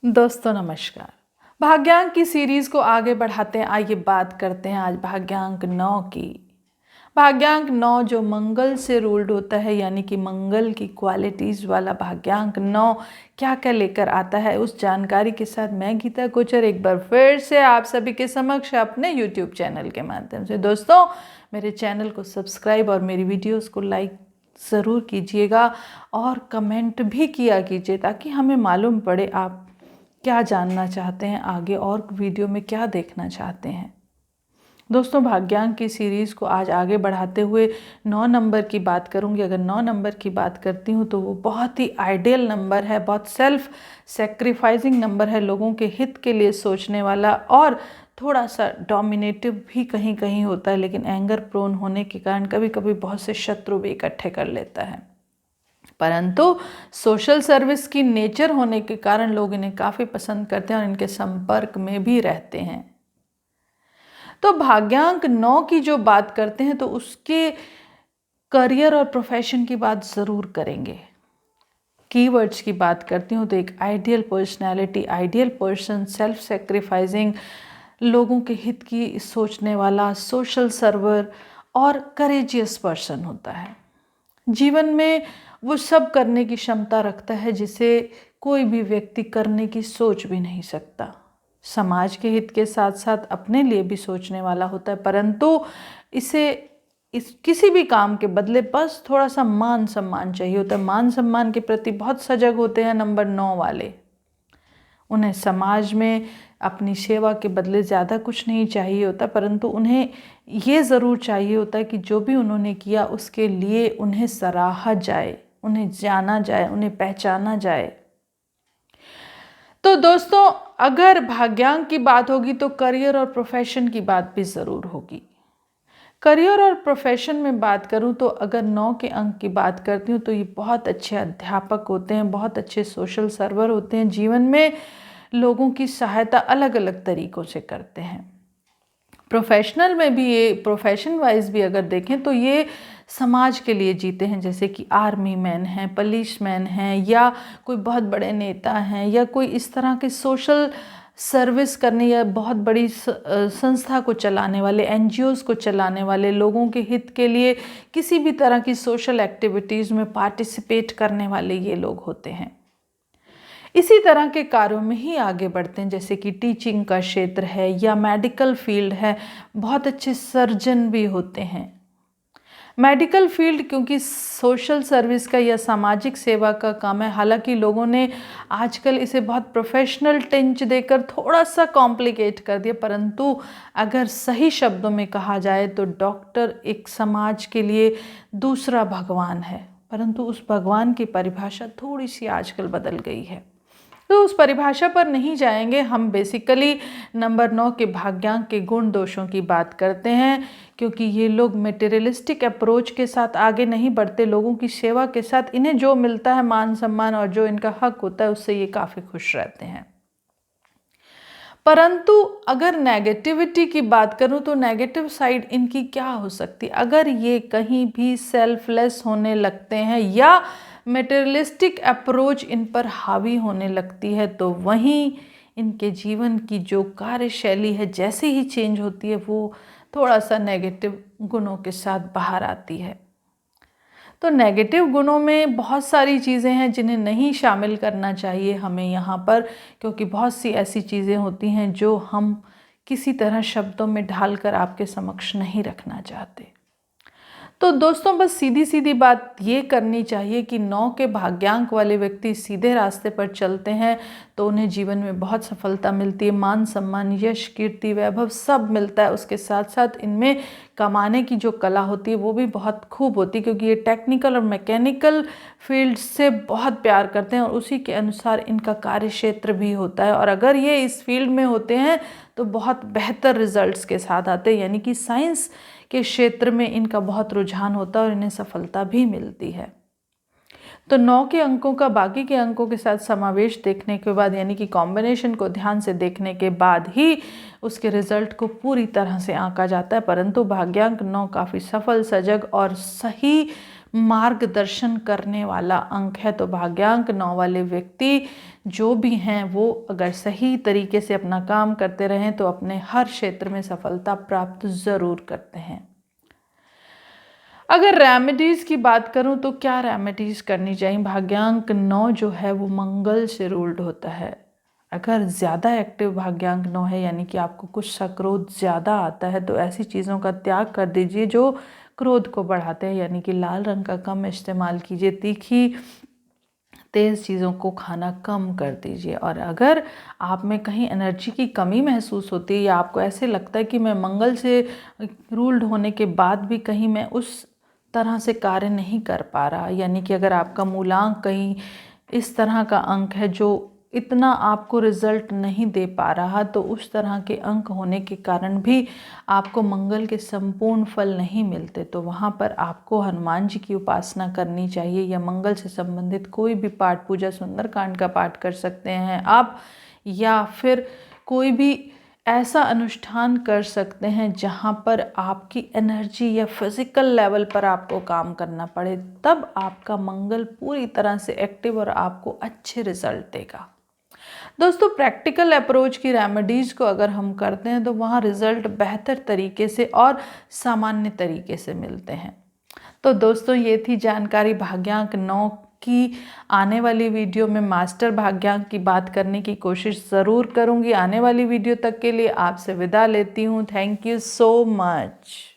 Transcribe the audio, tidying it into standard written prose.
दोस्तों नमस्कार। भाग्यांक की सीरीज को आगे बढ़ाते हैं। आइए बात करते हैं आज भाग्यांक 9 की। भाग्यांक 9 जो मंगल से रूल्ड होता है, यानी कि मंगल की क्वालिटीज़ वाला भाग्यांक 9 क्या क्या लेकर आता है, उस जानकारी के साथ मैं गीता कोचर एक बार फिर से आप सभी के समक्ष अपने YouTube चैनल के माध्यम से। दोस्तों मेरे चैनल को सब्सक्राइब और मेरी वीडियोस को लाइक ज़रूर कीजिएगा और कमेंट भी किया कीजिए ताकि हमें मालूम पड़े आप क्या जानना चाहते हैं आगे और वीडियो में क्या देखना चाहते हैं। दोस्तों भाग्यांक की सीरीज़ को आज आगे बढ़ाते हुए 9 नंबर की बात करूंगी। अगर 9 नंबर की बात करती हूं तो वो बहुत ही आइडियल नंबर है, बहुत सेल्फ सेक्रीफाइसिंग नंबर है, लोगों के हित के लिए सोचने वाला और थोड़ा सा डोमिनेटिव भी कहीं कहीं होता है, लेकिन एंगर प्रोन होने के कारण कभी कभी बहुत से शत्रु भी इकट्ठे कर लेता है। परंतु सोशल सर्विस की नेचर होने के कारण लोग इन्हें काफ़ी पसंद करते हैं और इनके संपर्क में भी रहते हैं। तो भाग्यांक 9 की जो बात करते हैं तो उसके करियर और प्रोफेशन की बात ज़रूर करेंगे। कीवर्ड्स की बात करती हूँ तो एक ideal personality, ideal person, self sacrificing, लोगों के हित की सोचने वाला, सोशल सर्वर और करेजियस पर्सन होता है। जीवन में वो सब करने की क्षमता रखता है जिसे कोई भी व्यक्ति करने की सोच भी नहीं सकता। समाज के हित के साथ साथ अपने लिए भी सोचने वाला होता है, परंतु किसी भी काम के बदले बस थोड़ा सा मान सम्मान चाहिए होता है। मान सम्मान के प्रति बहुत सजग होते हैं नंबर 9 वाले। उन्हें समाज में अपनी सेवा के बदले ज़्यादा कुछ नहीं चाहिए होता, परंतु उन्हें ये ज़रूर चाहिए होता है कि जो भी उन्होंने किया उसके लिए उन्हें सराहा जाए, उन्हें जाना जाए, उन्हें पहचाना जाए। तो दोस्तों अगर भाग्यांक की बात होगी तो करियर और प्रोफेशन की बात भी ज़रूर होगी। करियर और प्रोफेशन में बात करूं तो अगर 9 के अंक की बात करती हूं तो ये बहुत अच्छे अध्यापक होते हैं, बहुत अच्छे सोशल सर्वर होते हैं, जीवन में लोगों की सहायता अलग अलग तरीकों से करते हैं। प्रोफेशनल में भी ये प्रोफेशन वाइज भी अगर देखें तो ये समाज के लिए जीते हैं, जैसे कि आर्मी मैन हैं, पुलिस मैन हैं, या कोई बहुत बड़े नेता हैं, या कोई इस तरह के सोशल सर्विस करने या बहुत बड़ी संस्था को चलाने वाले, एनजीओज़ को चलाने वाले, लोगों के हित के लिए किसी भी तरह की सोशल एक्टिविटीज़ में पार्टिसिपेट करने वाले ये लोग होते हैं। इसी तरह के कार्यों में ही आगे बढ़ते हैं, जैसे कि टीचिंग का क्षेत्र है या मेडिकल फील्ड है। बहुत अच्छे सर्जन भी होते हैं। मेडिकल फील्ड क्योंकि सोशल सर्विस का या सामाजिक सेवा का काम है, हालांकि लोगों ने आजकल इसे बहुत प्रोफेशनल टिंच देकर थोड़ा सा कॉम्प्लिकेट कर दिया, परंतु अगर सही शब्दों में कहा जाए तो डॉक्टर एक समाज के लिए दूसरा भगवान है, परंतु उस भगवान की परिभाषा थोड़ी सी आजकल बदल गई है। तो उस परिभाषा पर नहीं जाएंगे, हम बेसिकली नंबर 9 के भाग्यांक के गुण दोषों की बात करते हैं, क्योंकि ये लोग मटेरियलिस्टिक अप्रोच के साथ आगे नहीं बढ़ते। लोगों की सेवा के साथ इन्हें जो मिलता है मान सम्मान और जो इनका हक होता है उससे ये काफ़ी खुश रहते हैं। परंतु अगर नेगेटिविटी की बात करूं तो नेगेटिव साइड इनकी क्या हो सकती है? अगर ये कहीं भी सेल्फलेस होने लगते हैं या मटेरियलिस्टिक अप्रोच इन पर हावी होने लगती है तो वहीं इनके जीवन की जो कार्यशैली है जैसे ही चेंज होती है वो थोड़ा सा नेगेटिव गुणों के साथ बाहर आती है। तो नेगेटिव गुणों में बहुत सारी चीज़ें हैं जिन्हें नहीं शामिल करना चाहिए हमें यहाँ पर, क्योंकि बहुत सी ऐसी चीज़ें होती हैं जो हम किसी तरह शब्दों में ढालकर आपके समक्ष नहीं रखना चाहते। तो दोस्तों बस सीधी सीधी बात ये करनी चाहिए कि 9 के भाग्यांक वाले व्यक्ति सीधे रास्ते पर चलते हैं तो उन्हें जीवन में बहुत सफलता मिलती है। मान सम्मान, यश, कीर्ति, वैभव सब मिलता है। उसके साथ साथ इनमें कमाने की जो कला होती है वो भी बहुत खूब होती है, क्योंकि ये टेक्निकल और मैकेनिकल फील्ड से बहुत प्यार करते हैं और उसी के अनुसार इनका कार्य क्षेत्र भी होता है। और अगर ये इस फील्ड में होते हैं तो बहुत बेहतर रिजल्ट्स के साथ आते हैं, यानी कि साइंस के क्षेत्र में इनका बहुत रुझान होता है और इन्हें सफलता भी मिलती है। तो 9 के अंकों का बाकी के अंकों के साथ समावेश देखने के बाद, यानी कि कॉम्बिनेशन को ध्यान से देखने के बाद ही उसके रिजल्ट को पूरी तरह से आंका जाता है। परंतु भाग्यांक 9 काफ़ी सफल, सजग और सही मार्गदर्शन करने वाला अंक है। तो भाग्यांक 9 वाले व्यक्ति जो भी हैं वो अगर सही तरीके से अपना काम करते रहें तो अपने हर क्षेत्र में सफलता प्राप्त ज़रूर करते हैं। अगर रेमेडीज़ की बात करूं तो क्या रेमेडीज़ करनी चाहिए? भाग्यांक 9 जो है वो मंगल से रूल्ड होता है। अगर ज़्यादा एक्टिव भाग्यांक 9 है यानी कि आपको गुस्सा क्रोध ज़्यादा आता है तो ऐसी चीज़ों का त्याग कर दीजिए जो क्रोध को बढ़ाते हैं, यानी कि लाल रंग का कम इस्तेमाल कीजिए, तीखी तेज़ चीज़ों को खाना कम कर दीजिए। और अगर आप में कहीं एनर्जी की कमी महसूस होती है या आपको ऐसे लगता है कि मैं मंगल से रूल्ड होने के बाद भी कहीं मैं उस तरह से कार्य नहीं कर पा रहा, यानी कि अगर आपका मूलांक कहीं इस तरह का अंक है जो इतना आपको रिजल्ट नहीं दे पा रहा, तो उस तरह के अंक होने के कारण भी आपको मंगल के संपूर्ण फल नहीं मिलते, तो वहाँ पर आपको हनुमान जी की उपासना करनी चाहिए या मंगल से संबंधित कोई भी पाठ पूजा, सुंदरकांड का पाठ कर सकते हैं आप, या फिर कोई भी ऐसा अनुष्ठान कर सकते हैं जहाँ पर आपकी एनर्जी या फिजिकल लेवल पर आपको काम करना पड़े, तब आपका मंगल पूरी तरह से एक्टिव और आपको अच्छे रिजल्ट देगा। दोस्तों, प्रैक्टिकल अप्रोच की रेमेडीज़ को अगर हम करते हैं तो वहाँ रिजल्ट बेहतर तरीके से और सामान्य तरीके से मिलते हैं। तो दोस्तों, ये थी जानकारी भाग्यांक 9 की। आने वाली वीडियो में मास्टर भाग्यांक की बात करने की कोशिश ज़रूर करूँगी। आने वाली वीडियो तक के लिए आपसे विदा लेती हूँ। Thank you so much.